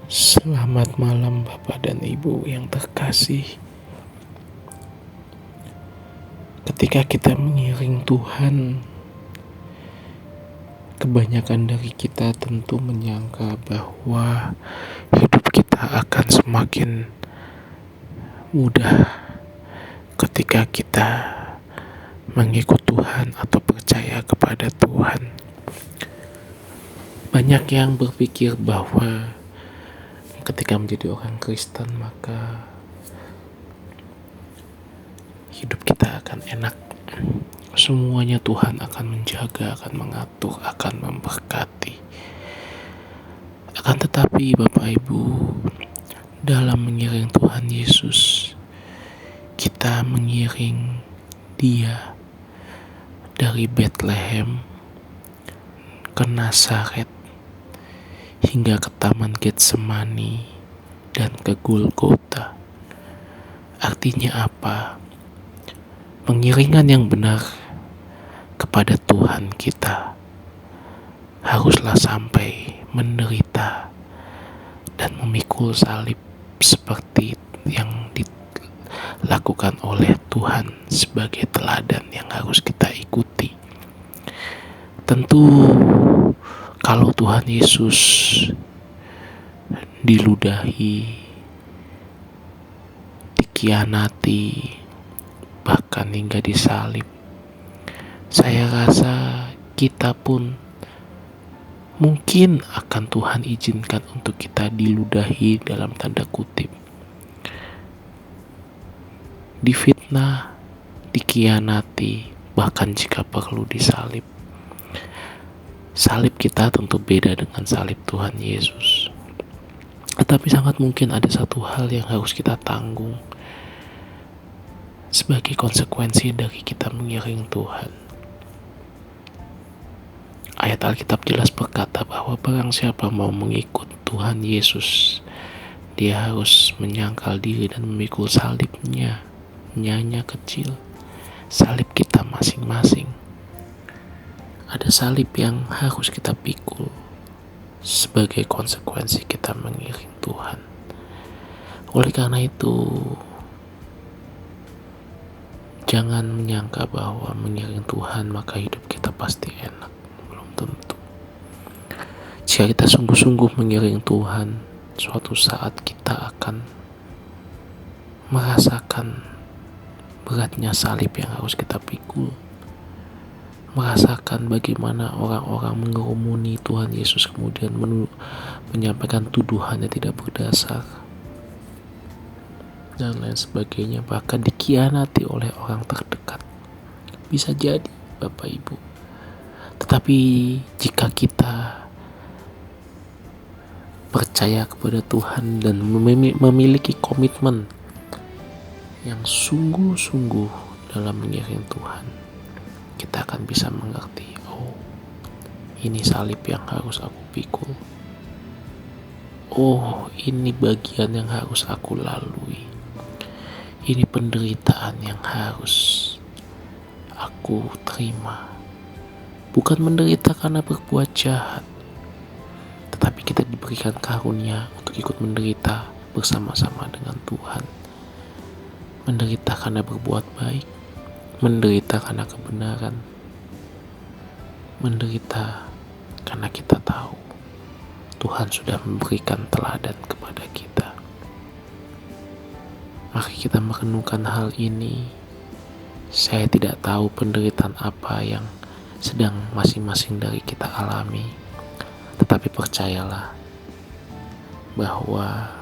Selamat malam Bapak dan Ibu yang terkasih. Ketika kita mengiring Tuhan, kebanyakan dari kita tentu menyangka bahwa hidup kita akan semakin mudah ketika kita mengikut Tuhan atau percaya kepada Tuhan. Banyak yang berpikir bahwa ketika menjadi orang Kristen maka hidup kita akan enak. Semuanya Tuhan akan menjaga, akan mengatur, akan memberkati. Akan tetapi Bapak Ibu, dalam mengiring Tuhan Yesus, kita mengiring Dia dari Bethlehem ke Nazaret hingga ke Taman Getsemani dan ke Golgota. Artinya apa? Pengiringan yang benar kepada Tuhan kita haruslah sampai menderita dan memikul salib seperti yang dilakukan oleh Tuhan sebagai teladan yang harus kita ikuti. Tentu kalau Tuhan Yesus diludahi, dikhianati, bahkan hingga disalib, saya rasa kita pun mungkin akan Tuhan izinkan untuk kita diludahi dalam tanda kutip, difitnah, dikhianati, bahkan jika perlu disalib. Salib kita tentu beda dengan salib Tuhan Yesus, tetapi sangat mungkin ada satu hal yang harus kita tanggung sebagai konsekuensi dari kita mengiring Tuhan. Ayat Alkitab jelas berkata bahwa barang siapa mau mengikut Tuhan Yesus, dia harus menyangkal diri dan memikul salibnya, nyanya kecil, salib kita masing-masing. Ada salib yang harus kita pikul sebagai konsekuensi kita mengiring Tuhan. Oleh karena itu, jangan menyangka bahwa mengiring Tuhan maka hidup kita pasti enak. Belum tentu. Jika kita sungguh-sungguh mengiring Tuhan, suatu saat kita akan merasakan beratnya salib yang harus kita pikul. Merasakan bagaimana orang-orang mengerumuni Tuhan Yesus kemudian menyampaikan tuduhan yang tidak berdasar dan lain sebagainya, bahkan dikhianati oleh orang terdekat. Bisa jadi Bapak Ibu. Tetapi jika kita percaya kepada Tuhan dan memiliki komitmen yang sungguh-sungguh dalam mengiring Tuhan, kita akan bisa mengerti, oh, ini salib yang harus aku pikul. Oh, ini bagian yang harus aku lalui. Ini penderitaan yang harus aku terima. Bukan menderita karena berbuat jahat, tetapi kita diberikan karunia untuk ikut menderita bersama-sama dengan Tuhan. Menderita karena berbuat baik, menderita karena kebenaran, menderita karena kita tahu Tuhan sudah memberikan teladan kepada kita. Mari kita merenungkan hal ini. Saya tidak tahu penderitaan apa yang sedang masing-masing dari kita alami, tetapi percayalah bahwa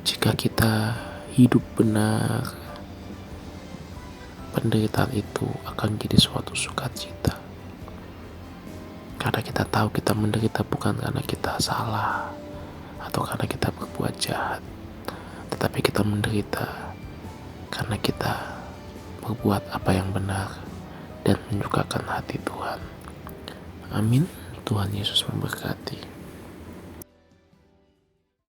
jika kita hidup benar, penderitaan itu akan jadi suatu sukacita. Karena kita tahu kita menderita bukan karena kita salah atau karena kita berbuat jahat, tetapi kita menderita karena kita berbuat apa yang benar dan menyukakan hati Tuhan. Amin. Tuhan Yesus memberkati.